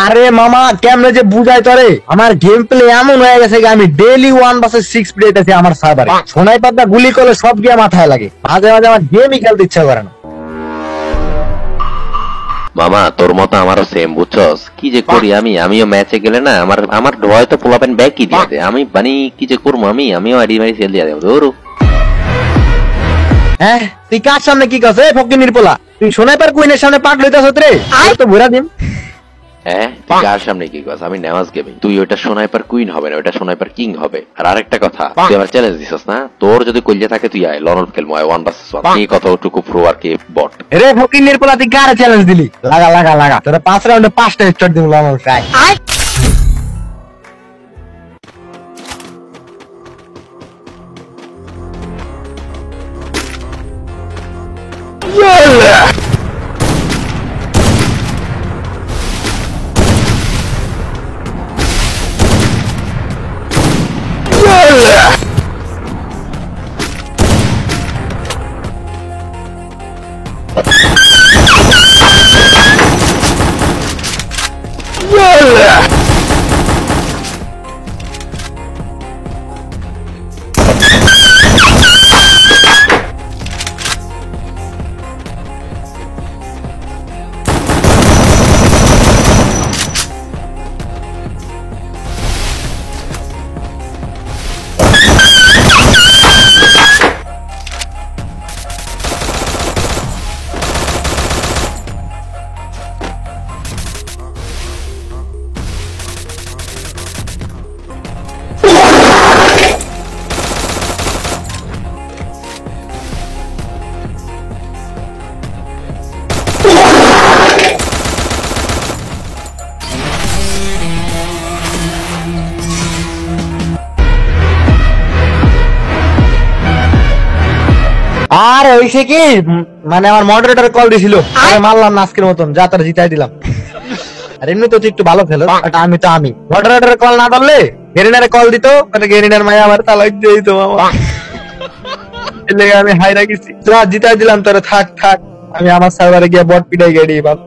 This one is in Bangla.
আরে মামা কেমনে যে বুঝাই তোরে, আমার গেম প্লে এমন হয়ে গেছে আমি ডেইলি 1 vs 6 প্লেতেছি আমার সার্ভারে। স্নাইপারটা গুলি করলে সব গিয়ে মাথায় লাগে, মাঝে মাঝে আমার গেমই খেলতে ইচ্ছা করে না। মামা তোর মতো আমারও সেম, বুঝছস? কি যে করি আমিও ম্যাচে গেলে না আমার হয়তো পোলাপেন ব্যাকই দিয়ে দেয়। আমি মানে কি যে করবো, আমিও আইডি মারি সেল দিয়ে দেবো। ধরো হ্যাঁ, তুই কার সামনে কি করছ? এই ফকিনির পোলা, তুই স্নাইপার কুইনের সামনে পাট লইতাছ রে? আর তো ঘোরা দিম। হ্যাঁ, তুই কার সামনে কি করছ? আমি নেওয়াজ গেমিং। তুই ওটা স্নাইপার কুইন হবে না, ওটা স্নাইপার কিং হবে। আর আরেকটা কথা, তুই আমার চ্যালেঞ্জ দিছস না? তোর যদি কইলে থাকে তুই আয় লনল খেলমু, 1 vs 1। কি কতটুকু প্রো আর কি বট। রে ফকিনির পোলা, তুই কারে চ্যালেঞ্জ দিলি? লাগা লাগা লাগা, তোরা 5 রাউন্ডে 5টা হেডশট দিমু লনল খাই। আর হইছে কি, মানে আমার মডারেটর কল দিছিল, আমি মারলাম না আজকের মতন, যা তার জিতাই দিলাম। আর এমনি তো তুই একটু ভালো খেলো, আমি মডারেটর কল না ধরলে গেরিনারে কল দিত, মানে গেরিনার মায়া আমার তালাক দিয়ে দিত মামা। এর লেগে আমি হাই রাখিছি, যা জিতাই দিলাম তোরে, থাক থাক, আমি আমার সার্ভারে গিয়ে বট পিটাই গেড়ি বাপ।